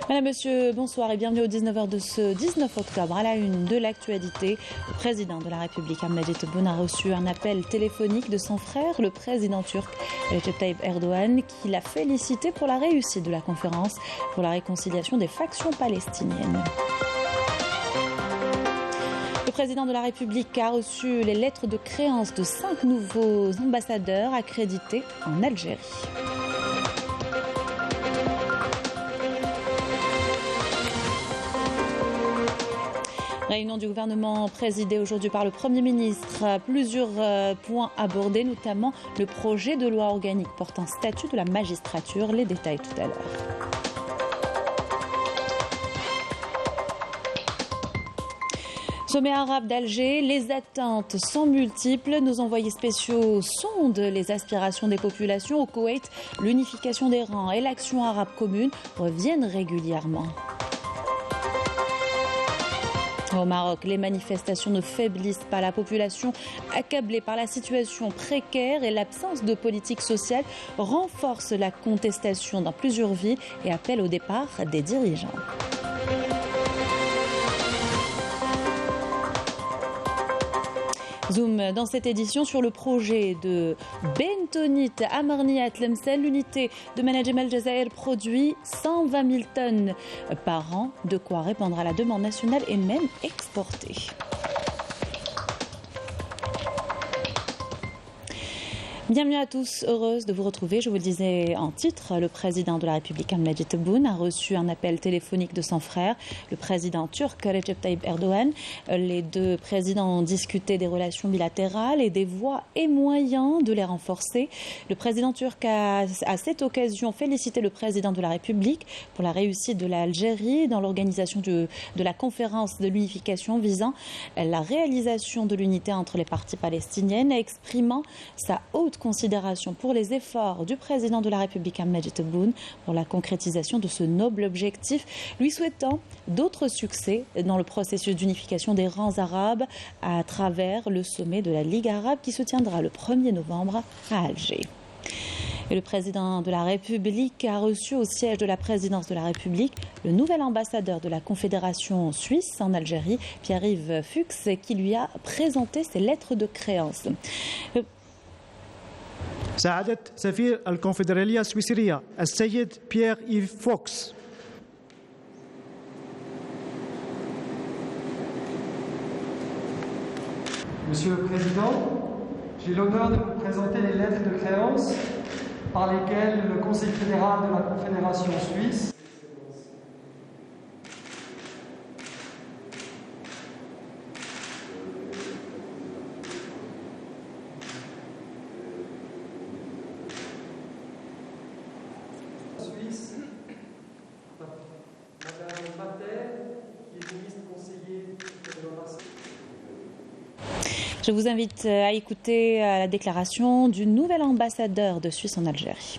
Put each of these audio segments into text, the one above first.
Madame, Monsieur, bonsoir et bienvenue au 19h de ce 19 octobre. À la une de l'actualité, le président de la République, Ahmed Tebboune, a reçu un appel téléphonique de son frère, le président turc Recep Tayyip Erdogan, qui l'a félicité pour la réussite de la conférence pour la réconciliation des factions palestiniennes. Le président de la République a reçu les lettres de créance de 5 nouveaux ambassadeurs accrédités en Algérie. Réunion du gouvernement présidée aujourd'hui par le Premier ministre. Plusieurs points abordés, notamment le projet de loi organique portant statut de la magistrature. Les détails tout à l'heure. Sommet arabe d'Alger, les attentes sont multiples. Nos envoyés spéciaux sondent les aspirations des populations. Au Koweït, l'unification des rangs et l'action arabe commune reviennent régulièrement. Au Maroc, les manifestations ne faiblissent pas. La population, accablée par la situation précaire et l'absence de politique sociale, renforce la contestation dans plusieurs villes et appelle au départ des dirigeants. Zoom dans cette édition sur le projet de Bentonit Amarniat Lemsel. L'unité de Managem El Jazair produit 120 000 tonnes par an, de quoi répondre à la demande nationale et même exporter. Bienvenue à tous, heureuse de vous retrouver. Je vous le disais en titre, le président de la République, Ahmed Tebboune, a reçu un appel téléphonique de son frère, le président turc Recep Tayyip Erdogan. Les deux présidents ont discuté des relations bilatérales et des voies et moyens de les renforcer. Le président turc a à cette occasion félicité le président de la République pour la réussite de l'Algérie dans l'organisation de la conférence de l'unification visant la réalisation de l'unité entre les parties palestiniennes, exprimant sa haute considération pour les efforts du président de la République, Ahmed Tebboune, pour la concrétisation de ce noble objectif, lui souhaitant d'autres succès dans le processus d'unification des rangs arabes à travers le sommet de la Ligue arabe qui se tiendra le 1er novembre à Alger. Et le président de la République a reçu au siège de la présidence de la République le nouvel ambassadeur de la Confédération suisse en Algérie, Pierre-Yves Fuchs, qui lui a présenté ses lettres de créance. سعادة سفير الكونفدرالية السويسرية السيد بيير إيف فوكس. Monsieur le Président, j'ai l'honneur de vous présenter les lettres de créance par lesquelles le Conseil fédéral de la Confédération suisse Je vous invite à écouter la déclaration du nouvel ambassadeur de Suisse en Algérie.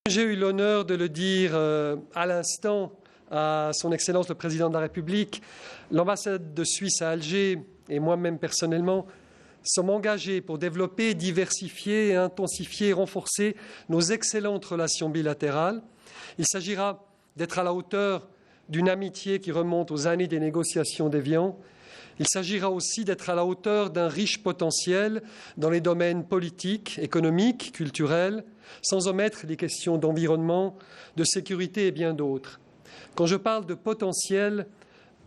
J'ai eu l'honneur de le dire à l'instant à son Excellence le Président de la République. L'ambassade de Suisse à Alger et moi-même personnellement sommes engagés pour développer, diversifier, intensifier et renforcer nos excellentes relations bilatérales. Il s'agira d'être à la hauteur d'une amitié qui remonte aux années des négociations d'Évian. Il s'agira aussi d'être à la hauteur d'un riche potentiel dans les domaines politiques, économiques, culturels, sans omettre les questions d'environnement, de sécurité et bien d'autres. Quand je parle de potentiel,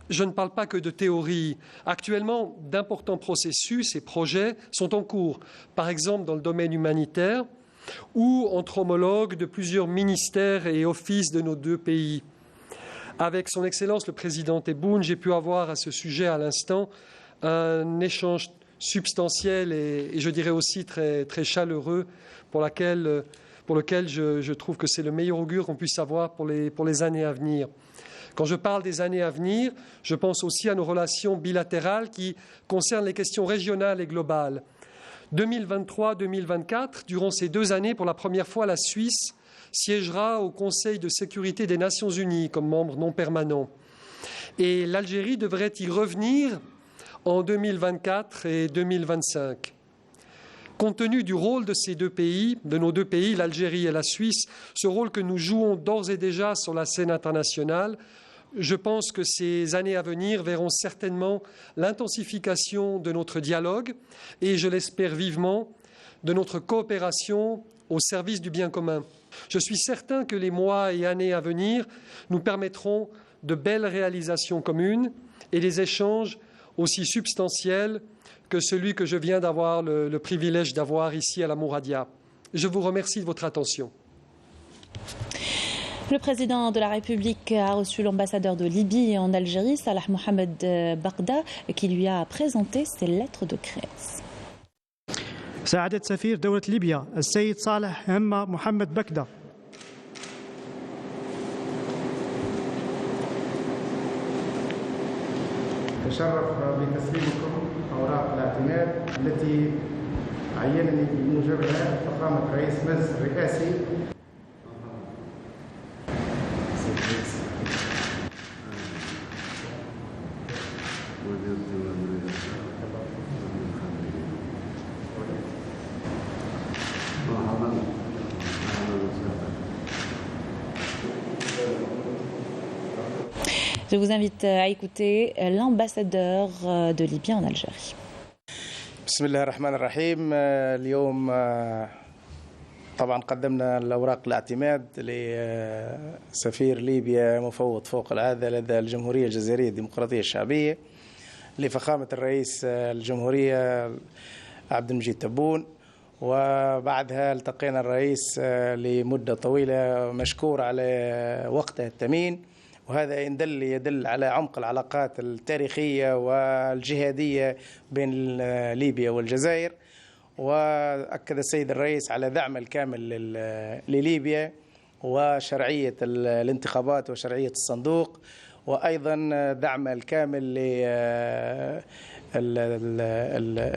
je ne parle pas que de théorie. Actuellement, d'importants processus et projets sont en cours, par exemple dans le domaine humanitaire ou entre homologues de plusieurs ministères et offices de nos deux pays. Avec son Excellence le Président Tebboune, j'ai pu avoir à ce sujet à l'instant un échange substantiel et je dirais aussi très, très chaleureux pour lequel je trouve que c'est le meilleur augure qu'on puisse avoir pour les années à venir. Quand je parle des années à venir, je pense aussi à nos relations bilatérales qui concernent les questions régionales et globales. 2023-2024, durant ces 2 années, pour la première fois, la Suisse siégera au Conseil de sécurité des Nations Unies comme membre non permanent. Et l'Algérie devrait y revenir en 2024 et 2025. Compte tenu du rôle de ces deux pays, de nos deux pays, l'Algérie et la Suisse, ce rôle que nous jouons d'ores et déjà sur la scène internationale, je pense que ces années à venir verront certainement l'intensification de notre dialogue et, je l'espère vivement, de notre coopération au service du bien commun. Je suis certain que les mois et années à venir nous permettront de belles réalisations communes et des échanges aussi substantiels que celui que je viens d'avoir le privilège d'avoir ici à la Mouradia. Je vous remercie de votre attention. Le président de la République a reçu l'ambassadeur de Libye en Algérie, Salah Mohamed Bagda, qui lui a présenté ses lettres de créance. ساعدت سفير دولة ليبيا السيد صالح همة محمد بكدة تشرف بتسليمكم أوراق الاعتماد التي عينني بموجبها فخامة رئيس مجلس الرئاسي Je vous invite à écouter l'ambassadeur de Libye en Algérie. بسم الله الرحمن الرحيم. اليوم طبعا قدمنا الأوراق الاعتماد لسفير ليبيا مفوض فوق العادة لدى الجمهورية الجزائرية الديمقراطية الشعبية لفخامة الرئيس الجمهورية عبد المجيد تبون، وبعدها التقينا الرئيس لمدة طويلة مشكور على وقته الثمين، وهذا يدل على عمق العلاقات التاريخية والجهادية بين ليبيا والجزائر. وأكد السيد الرئيس على دعم الكامل لليبيا وشرعية الانتخابات وشرعية الصندوق، وأيضا دعم الكامل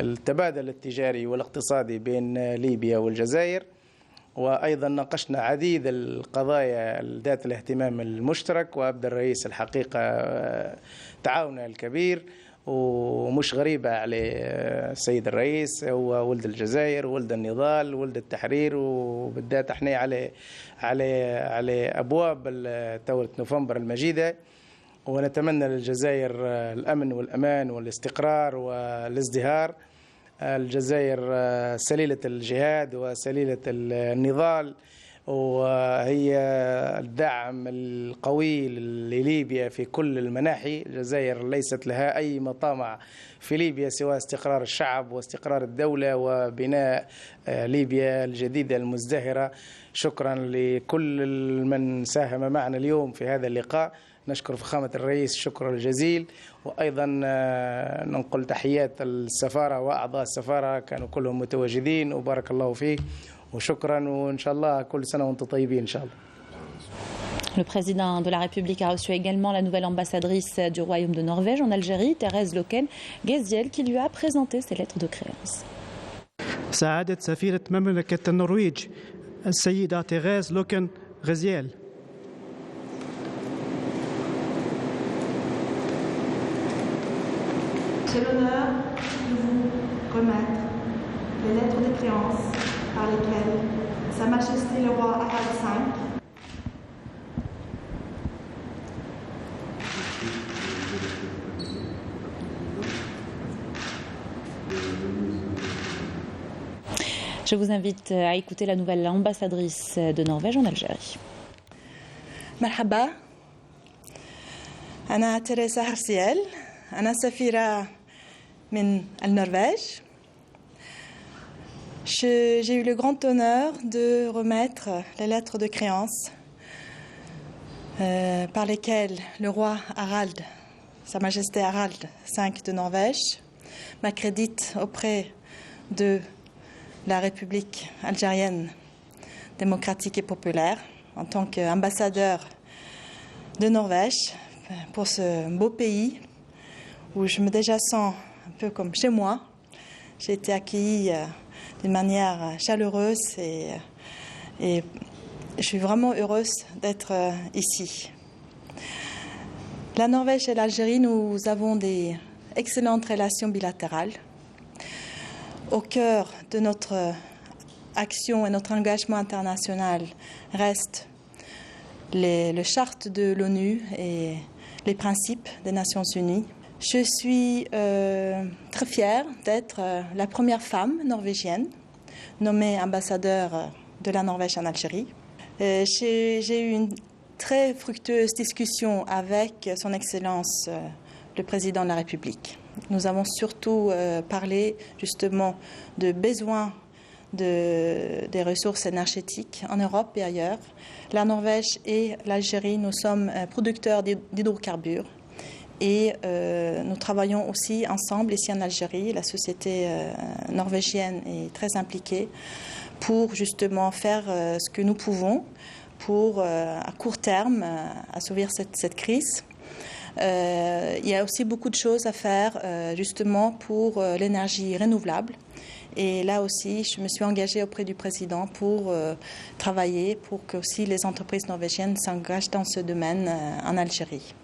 للتبادل التجاري والاقتصادي بين ليبيا والجزائر. وأيضا ناقشنا عديد القضايا ذات الاهتمام المشترك، وأبدى الرئيس الحقيقة تعاونه الكبير، ومش غريبة على السيد الرئيس، هو ولد الجزائر، ولد النضال، ولد التحرير، وبالذات احنا على أبواب ثورة نوفمبر المجيدة، ونتمنى للجزائر الأمن والأمان والاستقرار والازدهار. الجزائر سليلة الجهاد وسليلة النضال، وهي الدعم القوي لليبيا في كل المناحي. الجزائر ليست لها أي مطامع في ليبيا سوى استقرار الشعب واستقرار الدولة وبناء ليبيا الجديدة المزدهرة. شكرا لكل من ساهم معنا اليوم في هذا اللقاء، نشكر فخامة الرئيس الشكر الجزيل، وأيضا ننقل تحيات السفارة وأعضاء السفارة كانوا كلهم متواجدين، وبارك الله فيه وشكرا، وإن شاء الله كل سنة وأنتم طيبين إن شاء الله. Le président de la République a reçu également la nouvelle ambassadrice du Royaume de Norvège en Algérie, Thérèse Loken Geziel, qui lui a présenté ses lettres de créance. ساعدت سفيرة مملكة النرويج السيدة تيريز لوكن غزيال. J'ai l'honneur de vous remettre les lettres de créance par lesquelles Sa Majesté le roi Harald V Je vous invite à écouter la nouvelle ambassadrice de Norvège en Algérie. مرحبا، أنا تيريزا هرسيال، أنا سفيرة من النرويج. J'ai eu le grand honneur de remettre les lettres de créance par lesquelles le roi Harald, Sa Majesté Harald V de Norvège, m'accrédite auprès de la République algérienne démocratique et populaire en tant qu'ambassadeur de Norvège pour ce beau pays où je me déjà sens un peu comme chez moi. J'ai été accueillie d'une manière chaleureuse et je suis vraiment heureuse d'être ici. La Norvège et l'Algérie, nous avons des excellentes relations bilatérales. au cœur de notre action et notre engagement international reste le charte de l'ONU et les principes des Nations Unies. Je suis très fière d'être la première femme norvégienne nommée ambassadeur de la Norvège en Algérie. J'ai eu une très fructueuse discussion avec Son Excellence le Président de la République. Nous avons surtout parlé justement de besoins des ressources énergétiques en Europe et ailleurs. La Norvège et l'Algérie, nous sommes producteurs d'hydrocarbures et nous travaillons aussi ensemble ici en Algérie. La société norvégienne est très impliquée pour justement faire ce que nous pouvons pour, à court terme, assouvir cette crise. Il y a aussi beaucoup de choses à faire justement pour l'énergie renouvelable. Et là aussi, je me suis engagée auprès du président pour travailler pour que aussi les entreprises norvégiennes s'engagent dans ce domaine en Algérie.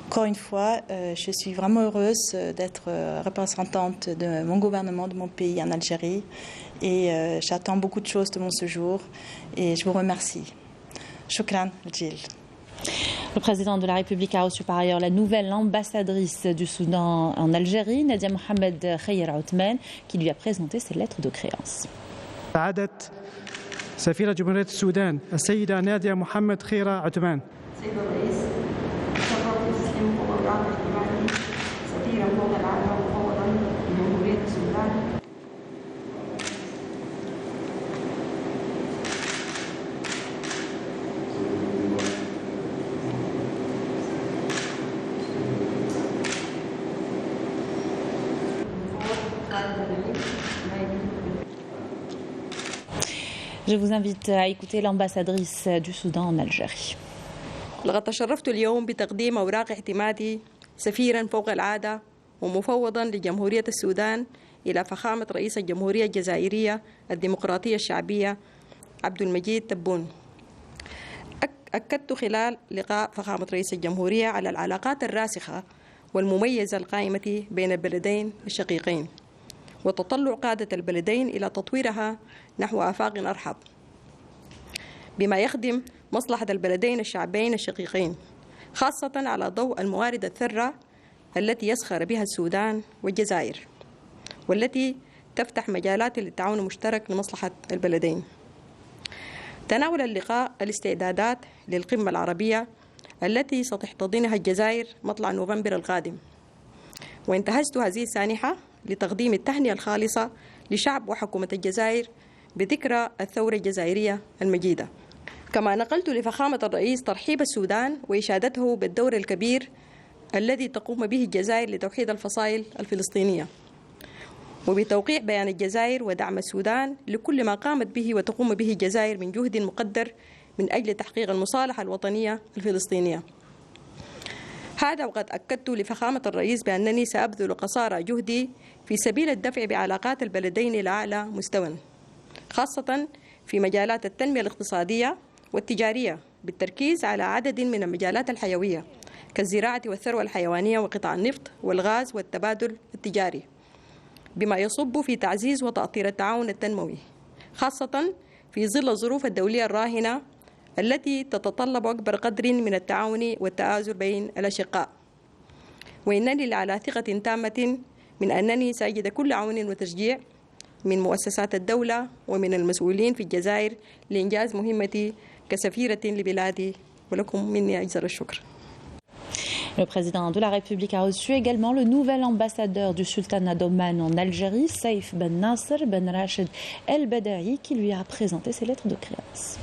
Encore une fois, je suis vraiment heureuse d'être représentante de mon gouvernement, de mon pays en Algérie. Et j'attends beaucoup de choses de mon séjour. Et je vous remercie. Shukran, Gil. Le président de la République a reçu par ailleurs la nouvelle ambassadrice du Soudan en Algérie, Nadia Mohamed Khayra Othman, qui lui a présenté ses lettres de créance. سعادة سفيرة جمهورية السودان السيدة نادية محمد خيرة عثمان. سيد الرئيس، شرفت تسليم مبارك اجتماعي سفيرا فوق العالم مفوضا لجمهورية السودان. Je vous invite à écouter l'ambassadrice du Soudan en Algérie. لقد تشرفت اليوم بتقديم أوراق اعتمادي سفيرا فوق العادة ومفوضا لجمهورية السودان إلى فخامة رئيس الجمهورية الجزائرية الديمقراطية الشعبية عبد المجيد تبون. أكدت خلال لقاء فخامة رئيس الجمهورية على العلاقات الراسخة والمميزة القائمة بين البلدين الشقيقين وتطلع قادة البلدين إلى تطويرها نحو آفاق أرحب بما يخدم مصلحة البلدين الشعبين الشقيقين، خاصة على ضوء الموارد الثرة التي يسخر بها السودان والجزائر والتي تفتح مجالات للتعاون المشترك لمصلحة البلدين. تناول اللقاء الاستعدادات للقمة العربية التي ستحتضنها الجزائر مطلع نوفمبر القادم، وانتهزت هذه السانحة لتقديم التهنئة الخالصة لشعب وحكومة الجزائر بذكرى الثورة الجزائرية المجيدة. كما نقلت لفخامة الرئيس ترحيب السودان وإشادته بالدور الكبير الذي تقوم به الجزائر لتوحيد الفصائل الفلسطينية، وبتوقيع بيان الجزائر ودعم السودان لكل ما قامت به وتقوم به الجزائر من جهد مقدر من أجل تحقيق المصالحة الوطنية الفلسطينية. هذا وقد أكدت لفخامة الرئيس بأنني سأبذل قصارى جهدي في سبيل الدفع بعلاقات البلدين إلى أعلى مستوى، خاصة في مجالات التنمية الاقتصادية والتجارية بالتركيز على عدد من المجالات الحيوية كالزراعة والثروة الحيوانية وقطاع النفط والغاز والتبادل التجاري، بما يصب في تعزيز وتأطير التعاون التنموي، خاصة في ظل الظروف الدولية الراهنة التي تتطلب أكبر قدر من التعاون والتآزر بين الأشقاء. وإنني على ثقة تامة من أنني سأجد كل عون وتشجيع من مؤسسات الدولة ومن المسؤولين في الجزائر لإنجاز مهمتي كسفيرة لبلادي، ولكم مني أجزل الشكر. Le président de la République a reçu également le nouvel ambassadeur du sultanat d'Oman en Algérie, Saïf Ben Nasser Ben Rachid El Badawi, qui lui a présenté ses lettres de créance.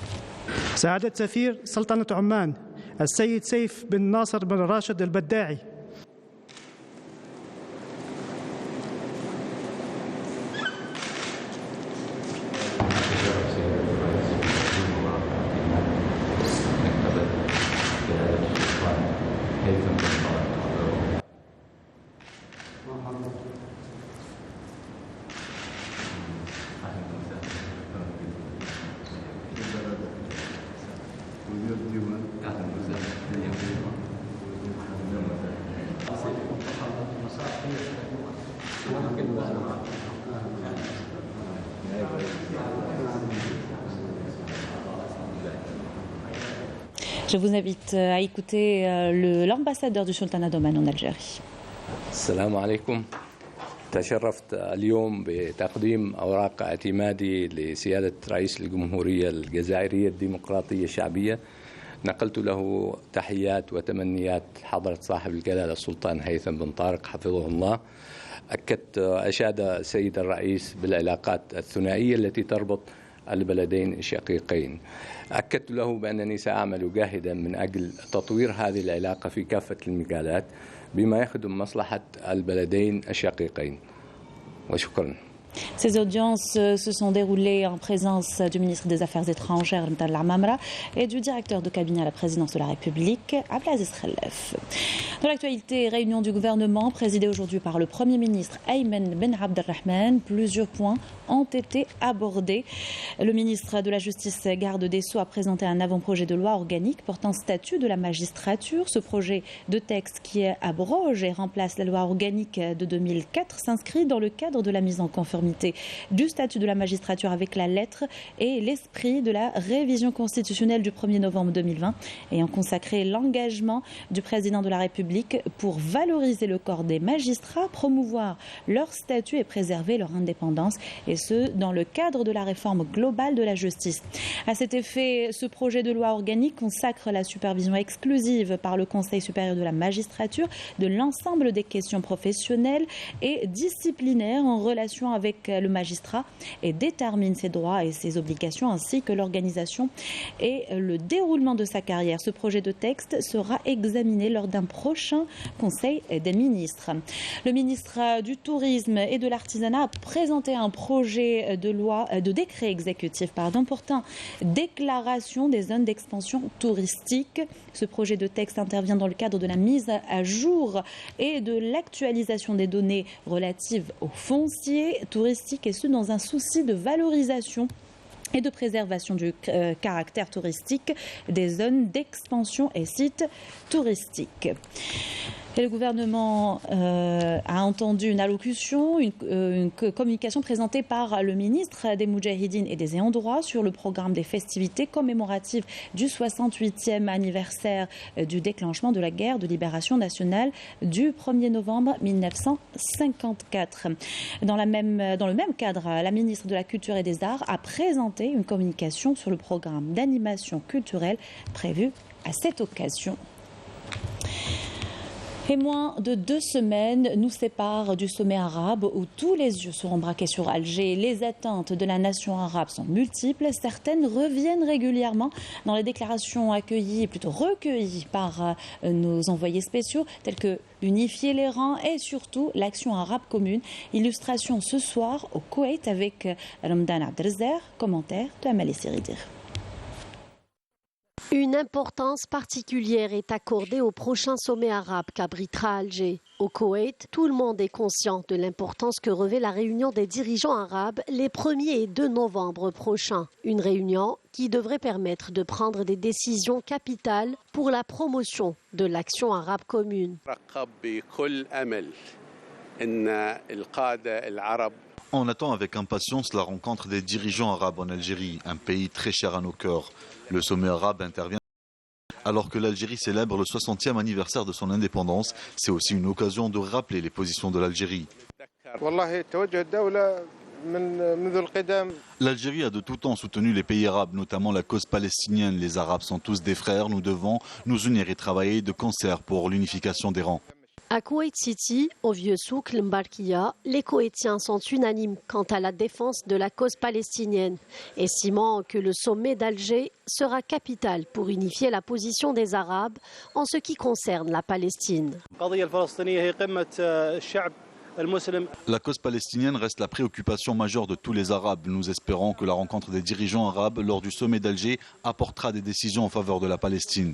سعادة سفير سلطنة عمان السيد سيف بن ناصر بن راشد البداعي. Je vous invite à écouter l'ambassadeur du sultanat d'Oman en Algérie. السلام عليكم. تشرفت اليوم بتقديم أوراق اعتمادي لسيادة رئيس الجمهورية الجزائرية الديمقراطية الشعبية. نقلت له تحيات وتمنيات حضرة صاحب الجلالة السلطان هيثم بن طارق حفظه الله. أشاد السيد الرئيس بالعلاقات الثنائية التي تربط البلدين الشقيقين. أكدت له بأنني سأعمل جاهدا من أجل تطوير هذه العلاقة في كافة المجالات بما يخدم مصلحة البلدين الشقيقين. وشكرا. Ces audiences se sont déroulées en présence du ministre des Affaires étrangères, Mtal Amamra, et du directeur de cabinet à la présidence de la République, Abdelaziz Khelef. Dans l'actualité, réunion du gouvernement présidée aujourd'hui par le Premier ministre Ayman Ben Abdelrahman, plusieurs points ont été abordés. Le ministre de la Justice, garde des Sceaux, a présenté un avant-projet de loi organique portant statut de la magistrature. Ce projet de texte qui abroge et remplace la loi organique de 2004 s'inscrit dans le cadre de la mise en conformité du statut de la magistrature avec la lettre et l'esprit de la révision constitutionnelle du 1er novembre 2020 ayant consacré l'engagement du président de la République pour valoriser le corps des magistrats, promouvoir leur statut et préserver leur indépendance, et ce dans le cadre de la réforme globale de la justice. À cet effet, ce projet de loi organique consacre la supervision exclusive par le Conseil supérieur de la magistrature de l'ensemble des questions professionnelles et disciplinaires en relation avec le magistrat et détermine ses droits et ses obligations ainsi que l'organisation et le déroulement de sa carrière. Ce projet de texte sera examiné lors d'un prochain Conseil des ministres. Le ministre du Tourisme et de l'Artisanat a présenté un projet de décret exécutif portant déclaration des zones d'expansion touristique. Ce projet de texte intervient dans le cadre de la mise à jour et de l'actualisation des données relatives au foncier touristique, et ce dans un souci de valorisation et de préservation du caractère touristique des zones d'expansion et sites touristiques. Et le gouvernement a entendu une allocution, une communication présentée par le ministre des Moudjahidines et des Ayants droit sur le programme des festivités commémoratives du 68e anniversaire du déclenchement de la guerre de libération nationale du 1er novembre 1954. Dans le même cadre, la ministre de la Culture et des Arts a présenté une communication sur le programme d'animation culturelle prévu à cette occasion. Et moins de 2 semaines nous séparent du sommet arabe où tous les yeux seront braqués sur Alger. Les attentes de la nation arabe sont multiples. Certaines reviennent régulièrement dans les déclarations recueillies par nos envoyés spéciaux, telles que unifier les rangs et surtout l'action arabe commune. Illustration ce soir au Koweït avec Ramdan Abdelzer, commentaire de Amélie Siridir. Une importance particulière est accordée au prochain sommet arabe qu'abritera Alger. Au Koweït, tout le monde est conscient de l'importance que revêt la réunion des dirigeants arabes les 1er et 2 novembre prochains. Une réunion qui devrait permettre de prendre des décisions capitales pour la promotion de l'action arabe commune. On attend avec impatience la rencontre des dirigeants arabes en Algérie, un pays très cher à nos cœurs. Le sommet arabe intervient alors que l'Algérie célèbre le 60e anniversaire de son indépendance. C'est aussi une occasion de rappeler les positions de l'Algérie. L'Algérie a de tout temps soutenu les pays arabes, notamment la cause palestinienne. Les Arabes sont tous des frères, nous devons nous unir et travailler de concert pour l'unification des rangs. À Koweït City, au vieux souk Mbarkia, les Koweïtiens sont unanimes quant à la défense de la cause palestinienne, estimant que le sommet d'Alger sera capital pour unifier la position des Arabes en ce qui concerne la Palestine. La cause palestinienne reste la préoccupation majeure de tous les Arabes. Nous espérons que la rencontre des dirigeants arabes lors du sommet d'Alger apportera des décisions en faveur de la Palestine.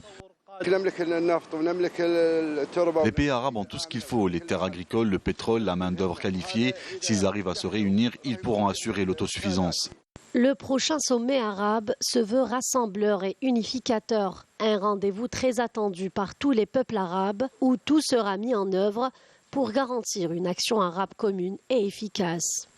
Les pays arabes ont tout ce qu'il faut, les terres agricoles, le pétrole, la main-d'œuvre qualifiée. S'ils arrivent à se réunir, ils pourront assurer l'autosuffisance. Le prochain sommet arabe se veut rassembleur et unificateur. Un rendez-vous très attendu par tous les peuples arabes où tout sera mis en œuvre pour garantir une action arabe commune et efficace.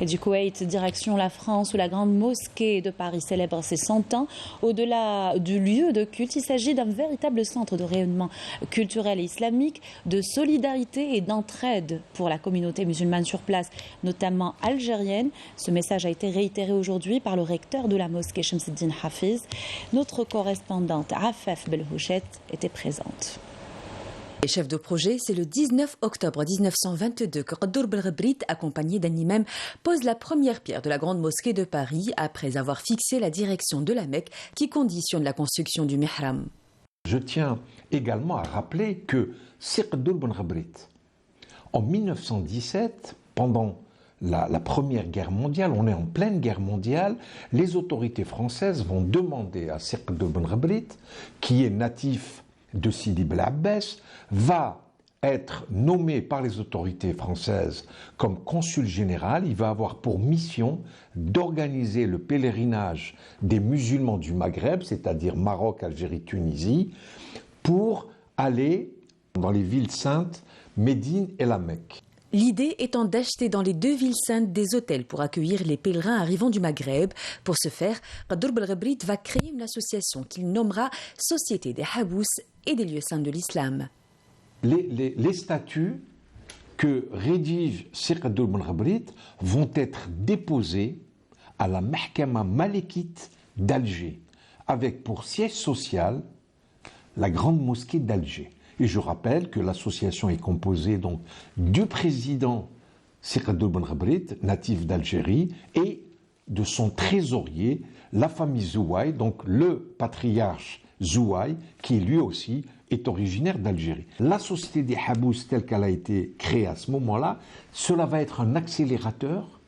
Et du Koweït, direction la France, où la grande mosquée de Paris célèbre ses 100 ans. Au-delà du lieu de culte, il s'agit d'un véritable centre de rayonnement culturel et islamique, de solidarité et d'entraide pour la communauté musulmane sur place, notamment algérienne. Ce message a été réitéré aujourd'hui par le recteur de la mosquée, Shamseddine Hafiz. Notre correspondante Afaf Belhouchet était présente. Et chef de projet, c'est le 19 octobre 1922 que Qadour Belghebrit, accompagné d'un imam, pose la première pierre de la grande mosquée de Paris après avoir fixé la direction de la Mecque qui conditionne la construction du mihram. Je tiens également à rappeler que Qadour Belghebrit, en 1917, pendant la Première Guerre mondiale, on est en pleine guerre mondiale, les autorités françaises vont demander à Qadour Belghebrit, qui est natif de Sidi Bel Abbès, va être nommé par les autorités françaises comme consul général. Il va avoir pour mission d'organiser le pèlerinage des musulmans du Maghreb, c'est-à-dire Maroc, Algérie, Tunisie, pour aller dans les villes saintes, Médine et la Mecque. L'idée étant d'acheter dans les deux villes saintes des hôtels pour accueillir les pèlerins arrivant du Maghreb. Pour ce faire, Qadour Belghebrit va créer une association qu'il nommera Société des Habous et des lieux saints de l'islam. Les statuts que rédige Qadour Belghebrit vont être déposés à la Mahkama Malikite d'Alger, avec pour siège social la grande mosquée d'Alger. Et je rappelle que l'association est composée donc du président Qadour Belghebrit, natif d'Algérie, et de son trésorier, la famille Zouaï, donc le patriarche Zouaï, qui lui aussi est originaire d'Algérie. La société des Habous, telle qu'elle a été créée à ce moment-là, cela va être un accélérateur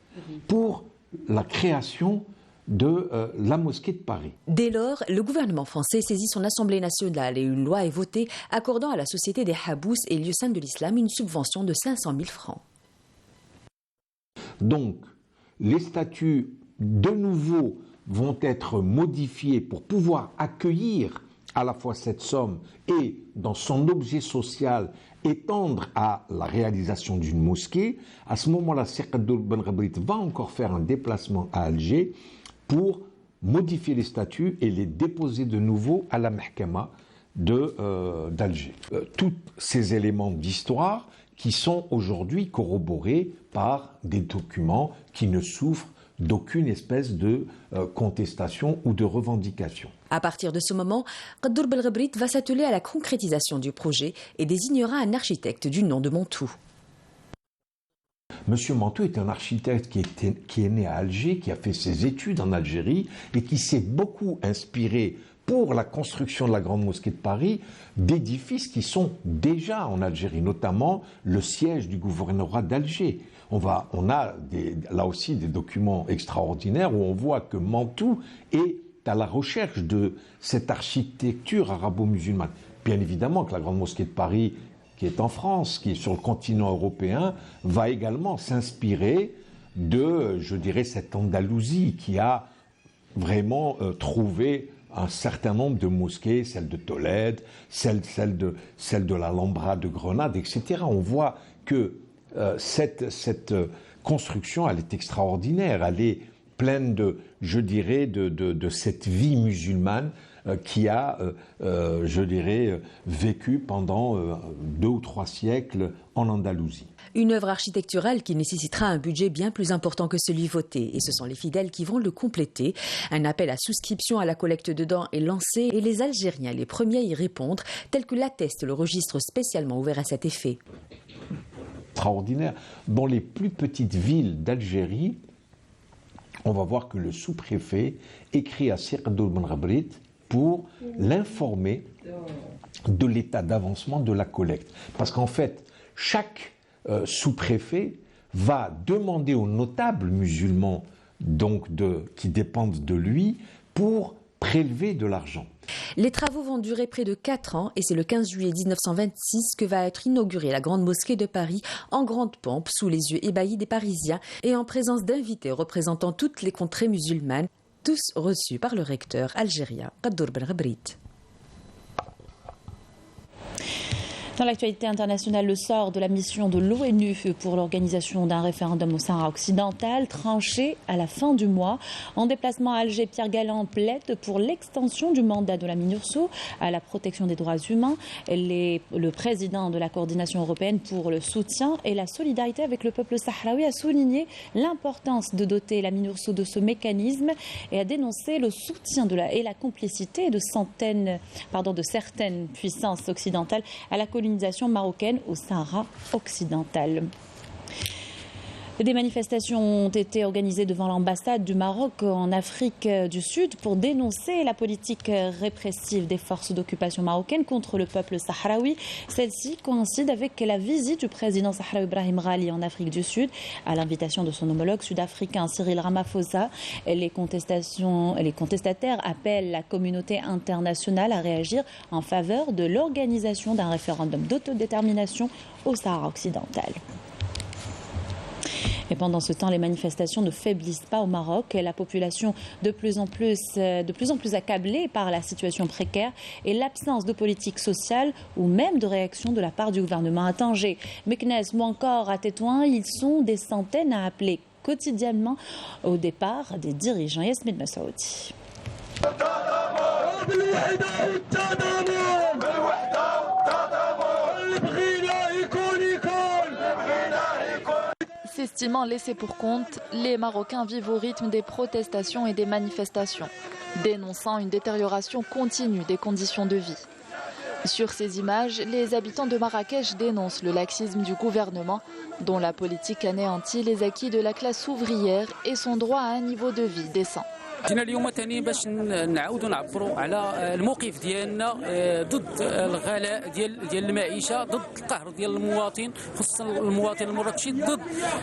pour la création de la mosquée de Paris. Dès lors, le gouvernement français saisit son Assemblée nationale et une loi est votée accordant à la Société des Habous et lieux saints de l'islam une subvention de 500 000 francs. Donc, les statuts de nouveau vont être modifiés pour pouvoir accueillir à la fois cette somme et, dans son objet social, étendre à la réalisation d'une mosquée. À ce moment-là, Qadour Belghebrit va encore faire un déplacement à Alger pour modifier les statuts et les déposer de nouveau à la Mahkama d'Alger. Tous ces éléments d'histoire qui sont aujourd'hui corroborés par des documents qui ne souffrent d'aucune espèce de contestation ou de revendication. À partir de ce moment, Qadour Belghebrit va s'atteler à la concrétisation du projet et désignera un architecte du nom de Montou. Monsieur Mantou est un architecte qui est né à Alger, qui a fait ses études en Algérie et qui s'est beaucoup inspiré pour la construction de la Grande Mosquée de Paris d'édifices qui sont déjà en Algérie, notamment le siège du gouvernorat d'Alger. On a là aussi des documents extraordinaires où on voit que Mantou est à la recherche de cette architecture arabo-musulmane. Bien évidemment que la Grande Mosquée de Paris, qui est en France, qui est sur le continent européen, va également s'inspirer de, je dirais, cette Andalousie qui a vraiment trouvé un certain nombre de mosquées, celle de Tolède, celle de l'Alhambra de Grenade, etc. On voit que cette construction, elle est extraordinaire, elle est pleine de, je dirais, de cette vie musulmane qui a, je dirais, vécu pendant 2 ou 3 siècles en Andalousie. Une œuvre architecturale qui nécessitera un budget bien plus important que celui voté. Et ce sont les fidèles qui vont le compléter. Un appel à souscription à la collecte de dons est lancé et les Algériens, les premiers à y répondre, tel que l'atteste le registre spécialement ouvert à cet effet. Extraordinaire. Dans les plus petites villes d'Algérie, on va voir que le sous-préfet écrit à Qadour Belghebrit pour l'informer de l'état d'avancement de la collecte. Parce qu'en fait, chaque sous-préfet va demander aux notables musulmans qui dépendent de lui pour prélever de l'argent. Les travaux vont durer près de 4 ans et c'est le 15 juillet 1926 que va être inaugurée la Grande Mosquée de Paris en grande pompe sous les yeux ébahis des Parisiens et en présence d'invités représentant toutes les contrées musulmanes, tous reçus par le recteur algérien Qadour Belghebrit. Dans l'actualité internationale, le sort de la mission de l'ONU pour l'organisation d'un référendum au Sahara occidental tranché à la fin du mois. En déplacement à Alger, Pierre Galland plaide pour l'extension du mandat de la MINURSO à la protection des droits humains. Le président de la coordination européenne pour le soutien et la solidarité avec le peuple sahraoui a souligné l'importance de doter la MINURSO de ce mécanisme et a dénoncé le soutien et la complicité de certaines puissances occidentales à la colonisation marocaine au Sahara occidental. Des manifestations ont été organisées devant l'ambassade du Maroc en Afrique du Sud pour dénoncer la politique répressive des forces d'occupation marocaines contre le peuple sahraoui. Celle-ci coïncide avec la visite du président sahraoui Brahim Ghali en Afrique du Sud à l'invitation de son homologue sud-africain Cyril Ramaphosa. Les contestataires appellent la communauté internationale à réagir en faveur de l'organisation d'un référendum d'autodétermination au Sahara occidental. Et pendant ce temps, les manifestations ne faiblissent pas au Maroc. La population de plus en plus accablée par la situation précaire et l'absence de politique sociale ou même de réaction de la part du gouvernement à Tanger, Meknès ou encore à Tétouan. Ils sont des centaines à appeler quotidiennement au départ des dirigeants. Yasmine Massaoudi. S'estimant laissés pour compte, les Marocains vivent au rythme des protestations et des manifestations, dénonçant une détérioration continue des conditions de vie. Sur ces images, les habitants de Marrakech dénoncent le laxisme du gouvernement, dont la politique anéantit les acquis de la classe ouvrière et son droit à un niveau de vie décent. جينا اليوم ثاني باش نعاودوا نعبروا على الموقف ديالنا ضد الغلاء ديال المعيشه، ضد القهر ديال المواطن، خصوصا المواطن المركشي، ضد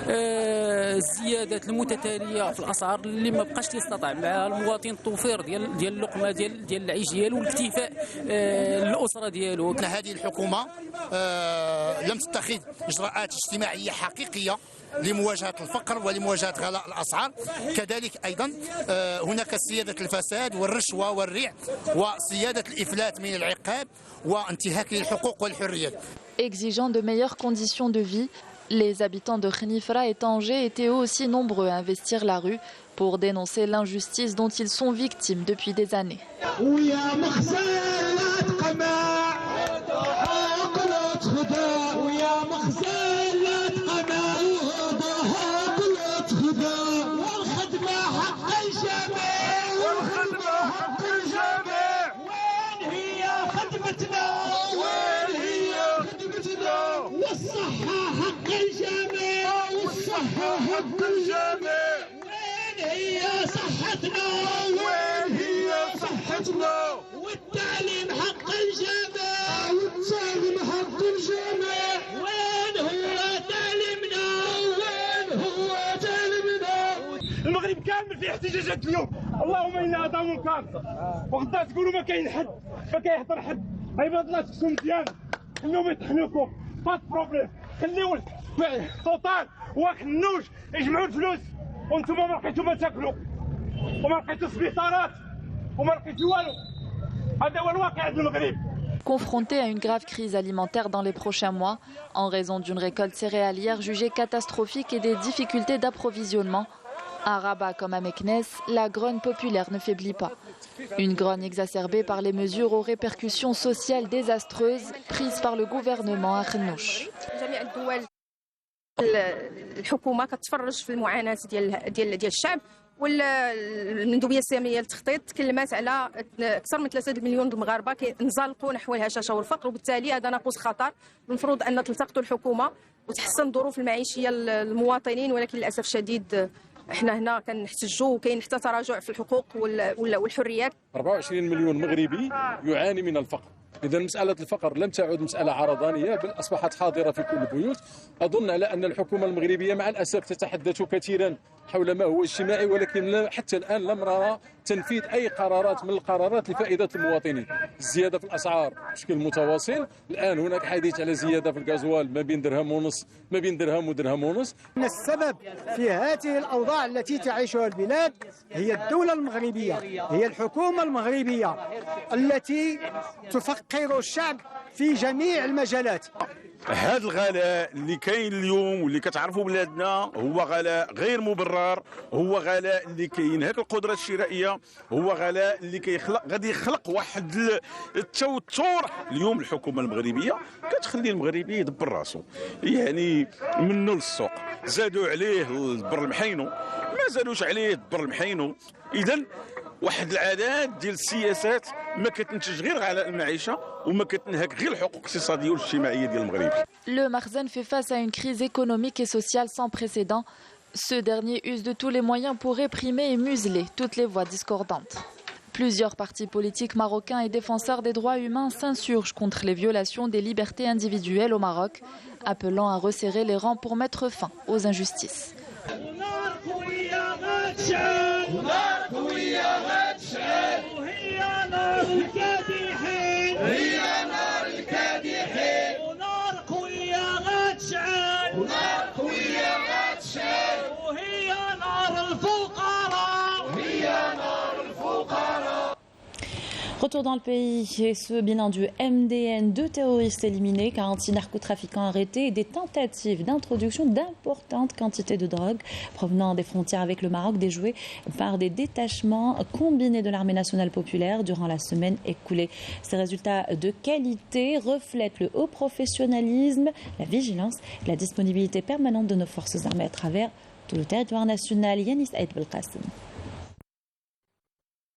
الزيادات المتتاليه في الاسعار اللي ما بقاش يستطيع مع المواطن التوفير ديال اللقمه ديال العيش ديالو والاكتفاء الاسره ديالو. هذه الحكومه لم تتخذ اجراءات اجتماعيه حقيقيه لمواجهة الفقر ولمواجهة غلاء الأسعار. كذلك أيضا هناك سيادة الفساد والرشوة والريع وسيادة الإفلات من العقاب وانتهاك للحقوق والحريات. Exigeant de meilleures conditions de vie, les habitants de Khenifra et Tanger étaient eux aussi nombreux à investir la rue pour dénoncer l'injustice dont ils sont victimes depuis des années. والتعليم حق الجميع والتعليم حق الجميع. وين هو تعليمنا؟ وين هو تعليمنا؟ المغرب كامل فيه احتجاجات اليوم. اللهم انا هذا منكر وغدا تقولوا ما كاين حد ما كيحضر حد. عباد الله تكونوا مزيان خليهم يطحنوكم با بروبليم. خليو توطال وخنوج يجمعوا الفلوس وانتم ما لقيتوا ما تاكلوا وما لقيتوا سبيطارات وما لقيتوا والو. هذا هو الواقع في المغرب. Confrontés à une grave crise alimentaire dans les prochains mois, en raison d'une récolte céréalière jugée catastrophique et des difficultés d'approvisionnement, à Rabat comme à Meknès, la grogne populaire ne faiblit pas. Une grogne exacerbée par les mesures aux répercussions sociales désastreuses prises par le gouvernement à Khenouch. الحكومه كتفرج في المعاناه ديال الشعب والمندوبيه الساميه للتخطيط تكلمات على اكثر من 3 مليون المغاربه كينزلقوا نحو الهشاشه والفقر، وبالتالي هذا ناقوس خطر. المفروض ان تلتقط الحكومه وتحسن الظروف المعيشيه للمواطنين، ولكن للاسف الشديد احنا هنا كنحتجوا وكاين حتى تراجع في الحقوق والحريات. 24 مليون مغربي يعاني من الفقر. إذا مسألة الفقر لم تعد مسألة عرضانية بل أصبحت حاضرة في كل البيوت. أظن على أن الحكومة المغربية مع الأسف تتحدث كثيرا حول ما هو اجتماعي، ولكن حتى الآن لم نرى تنفيذ أي قرارات من القرارات لفائدة المواطنين. الزيادة في الأسعار بشكل متواصل، الآن هناك حديث على زيادة في الغازوال ما بين درهم ونص ما بين درهم ودرهم ونص. السبب في هذه الأوضاع التي تعيشها البلاد هي الدولة المغربية، هي الحكومة المغربية التي تفقر الشعب في جميع المجالات. هذا الغلاء اللي كاين اليوم واللي كتعرفوا بلادنا هو غلاء غير مبرر، هو غلاء اللي كينهك القدره الشرائيه، هو غلاء اللي غادي يخلق واحد التوتر. اليوم الحكومه المغربيه كتخلي المغربي يدبر راسو، يعني منه للسوق. زادوا عليه دبر المحينو، ما زادوش عليه دبر المحينو. اذا واحد العدد ديال السياسات ما كتنتج غير على المعيشه وما كتنهك غير الحقوق الاقتصاديه والاجتماعيه ديال المغرب. Le Makhzen fait face à une crise économique et sociale sans précédent. Ce dernier use de tous les moyens pour réprimer et museler toutes les voix discordantes. Plusieurs partis politiques marocains et défenseurs des droits humains s'insurgent contre les violations des libertés individuelles au Maroc, appelant à resserrer les rangs pour mettre fin aux injustices. Retour dans le pays et ce bilan du MDN, 2 terroristes éliminés, 46 narcotrafiquants arrêtés et des tentatives d'introduction d'importantes quantités de drogue provenant des frontières avec le Maroc déjouées par des détachements combinés de l'armée nationale populaire durant la semaine écoulée. Ces résultats de qualité reflètent le haut professionnalisme, la vigilance et la disponibilité permanente de nos forces armées à travers tout le territoire national. Yanis Aïd Belkacem.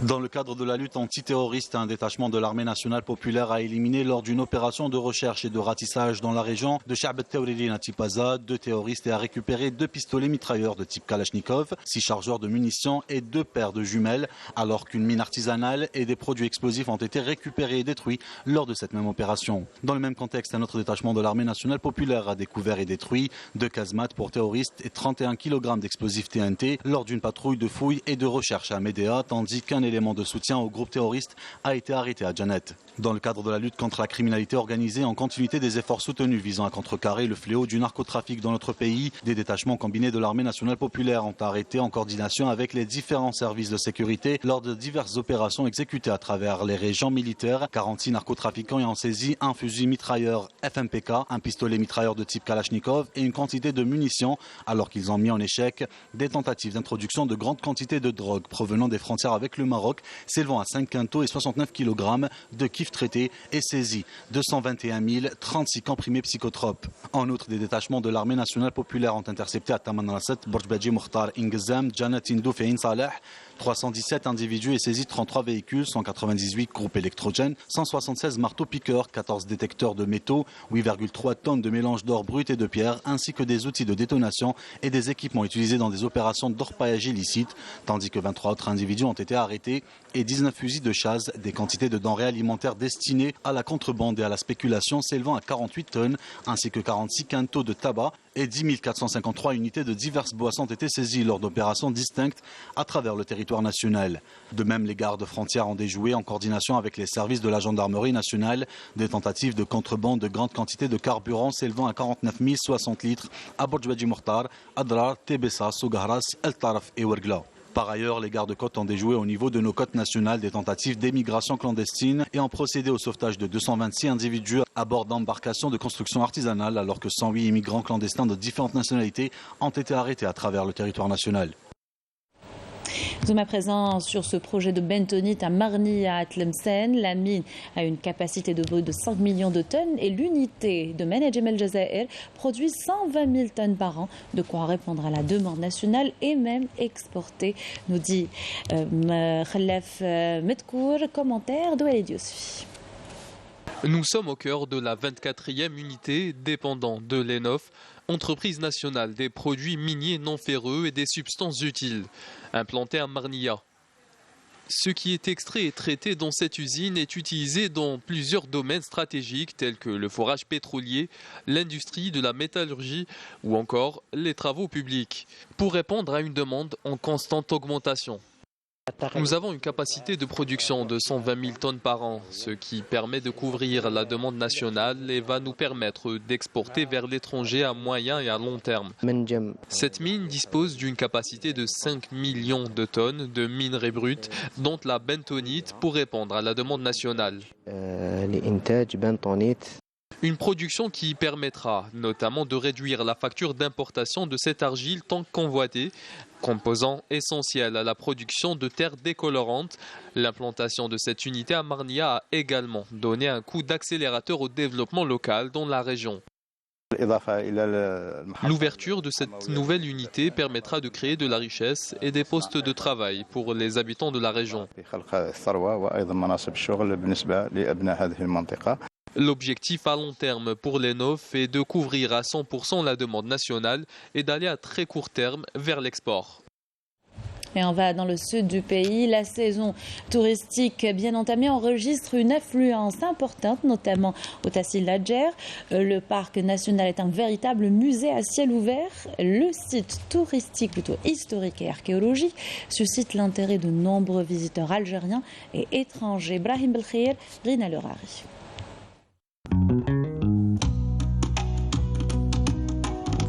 Dans le cadre de la lutte antiterroriste, un détachement de l'armée nationale populaire a éliminé lors d'une opération de recherche et de ratissage dans la région de Cha'b el-Tawriri à Tipaza 2 terroristes et a récupéré 2 pistolets mitrailleurs de type Kalachnikov, 6 chargeurs de munitions et 2 paires de jumelles, alors qu'une mine artisanale et des produits explosifs ont été récupérés et détruits lors de cette même opération. Dans le même contexte, un autre détachement de l'armée nationale populaire a découvert et détruit 2 casemates pour terroristes et 31 kg d'explosifs TNT lors d'une patrouille de fouilles et de recherche à Médéa, tandis qu'un élément de soutien au groupe terroriste a été arrêté à Janet. Dans le cadre de la lutte contre la criminalité organisée, en continuité des efforts soutenus visant à contrecarrer le fléau du narcotrafic dans notre pays, des détachements combinés de l'armée nationale populaire ont arrêté en coordination avec les différents services de sécurité lors de diverses opérations exécutées à travers les régions militaires. 46 narcotrafiquants ayant saisi un fusil mitrailleur FMPK, un pistolet mitrailleur de type Kalachnikov et une quantité de munitions, alors qu'ils ont mis en échec des tentatives d'introduction de grandes quantités de drogue provenant des frontières avec le Maroc, s'élevant à 5 quintaux et 69 kg de kiff traités et saisi 221 036 comprimés psychotropes. En outre, des détachements de l'armée nationale populaire ont intercepté à Tamanrasset, Borjbadji Mokhtar Ingezam, Janat Indouf et Insaleh 317 individus et saisi 33 véhicules, 198 groupes électrogènes, 176 marteaux-piqueurs, 14 détecteurs de métaux, 8,3 tonnes de mélange d'or brut et de pierre, ainsi que des outils de détonation et des équipements utilisés dans des opérations d'orpaillage illicite, tandis que 23 autres individus ont été arrêtés et 19 fusils de chasse, des quantités de denrées alimentaires destinées à la contrebande et à la spéculation s'élevant à 48 tonnes, ainsi que 46 quintaux de tabac et 10 453 unités de diverses boissons ont été saisies lors d'opérations distinctes à travers le territoire national. De même, les gardes frontières ont déjoué en coordination avec les services de la gendarmerie nationale des tentatives de contrebande de grandes quantités de carburant s'élevant à 49 060 litres à Borjbadji Mokhtar, Adrar, Tebessa, Sougharas, El Taraf et Ouergla. Par ailleurs, les gardes-côtes ont déjoué au niveau de nos côtes nationales des tentatives d'émigration clandestine et ont procédé au sauvetage de 226 individus à bord d'embarcations de construction artisanale, alors que 108 immigrants clandestins de différentes nationalités ont été arrêtés à travers le territoire national. Zoom à présent sur ce projet de bentonite à Marny à Tlemcen. La mine a une capacité de brut de 5 millions de tonnes et l'unité de Menedjem El Jazair produit 120 000 tonnes par an, de quoi répondre à la demande nationale et même exporter, nous dit Khalef Medkour, commentaire de Walid Yousfi. Nous sommes au cœur de la 24e unité dépendant de l'ENOF, entreprise nationale des produits miniers non ferreux et des substances utiles, implantée à Marnia. Ce qui est extrait et traité dans cette usine est utilisé dans plusieurs domaines stratégiques tels que le forage pétrolier, l'industrie de la métallurgie ou encore les travaux publics, pour répondre à une demande en constante augmentation. Nous avons une capacité de production de 120 000 tonnes par an, ce qui permet de couvrir la demande nationale et va nous permettre d'exporter vers l'étranger à moyen et à long terme. Cette mine dispose d'une capacité de 5 millions de tonnes de minerais bruts, dont la bentonite, pour répondre à la demande nationale. Une production qui permettra notamment de réduire la facture d'importation de cette argile tant convoitée, composant essentiel à la production de terres décolorantes. L'implantation de cette unité à Marnia a également donné un coup d'accélérateur au développement local dans la région. L'ouverture de cette nouvelle unité permettra de créer de la richesse et des postes de travail pour les habitants de la région. L'objectif à long terme pour l'ENOF est de couvrir à 100% la demande nationale et d'aller à très court terme vers l'export. Et on va dans le sud du pays. La saison touristique bien entamée enregistre une affluence importante, notamment au Tassil Adjer. Le parc national est un véritable musée à ciel ouvert. Le site touristique, plutôt historique et archéologique, suscite l'intérêt de nombreux visiteurs algériens et étrangers. Brahim Belkhir, Rina Lerari.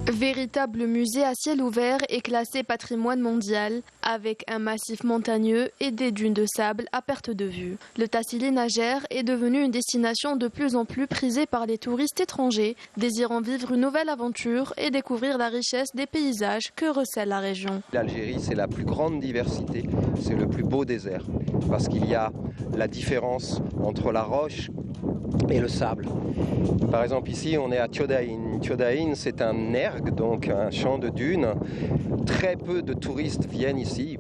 Véritable musée à ciel ouvert et classé patrimoine mondial, avec un massif montagneux et des dunes de sable à perte de vue. Le Tassil Adjer est devenu une destination de plus en plus prisée par les touristes étrangers, désirant vivre une nouvelle aventure et découvrir la richesse des paysages que recèle la région. L'Algérie, c'est la plus grande diversité, c'est le plus beau désert, parce qu'il y a la différence entre la roche et le sable. Par exemple, ici, on est à Tiodaïn. Tiodaïn, c'est un erg, donc un champ de dunes. Très peu de touristes viennent ici.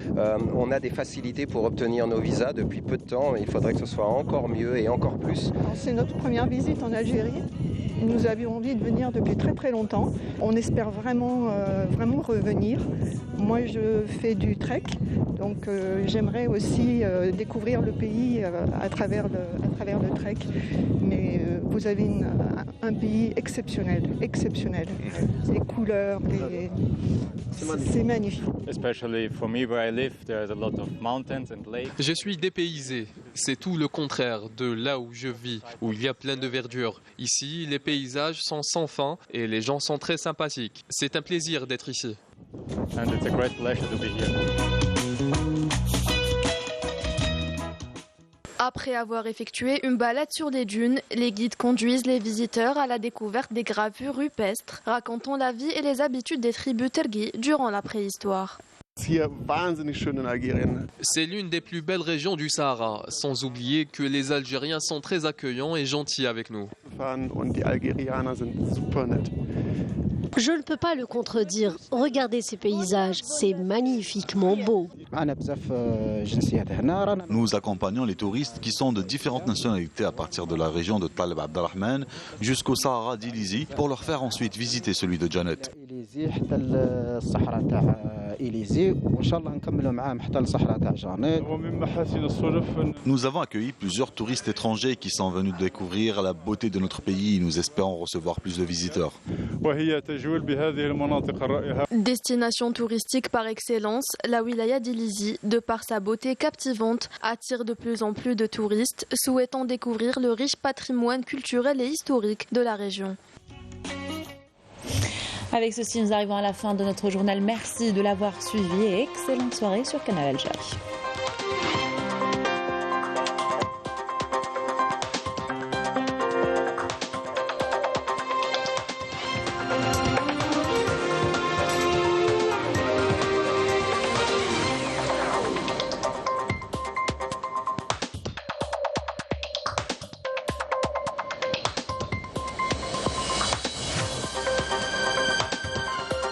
On a des facilités pour obtenir nos visas depuis peu de temps. Il faudrait que ce soit encore mieux et encore plus. C'est notre première visite en Algérie. Nous avions envie de venir depuis très très longtemps. On espère vraiment revenir. Moi, je fais du trek, donc j'aimerais aussi découvrir le pays à travers le trek. Mais vous avez un pays exceptionnel. Les couleurs, c'est magnifique. Je suis dépaysé. C'est tout le contraire de là où je vis, où il y a plein de verdure. Ici, les paysages sont sans fin et les gens sont très sympathiques. C'est un plaisir d'être ici. Après avoir effectué une balade sur les dunes, les guides conduisent les visiteurs à la découverte des gravures rupestres, racontant la vie et les habitudes des tribus Tergui durant la préhistoire. C'est l'une des plus belles régions du Sahara, sans oublier que les Algériens sont très accueillants et gentils avec nous. Je ne peux pas le contredire. Regardez ces paysages, c'est magnifiquement beau. Nous accompagnons les touristes qui sont de différentes nationalités à partir de la région de Taleb Abdelrahman jusqu'au Sahara d'Ilizi pour leur faire ensuite visiter celui de Janet. Nous avons accueilli plusieurs touristes étrangers qui sont venus découvrir la beauté de notre pays. Nous espérons recevoir plus de visiteurs. Destination touristique par excellence, la wilaya d'Ilizi, de par sa beauté captivante, attire de plus en plus de touristes souhaitant découvrir le riche patrimoine culturel et historique de la région. Avec ceci, nous arrivons à la fin de notre journal. Merci de l'avoir suivi et excellente soirée sur Canal Algérie.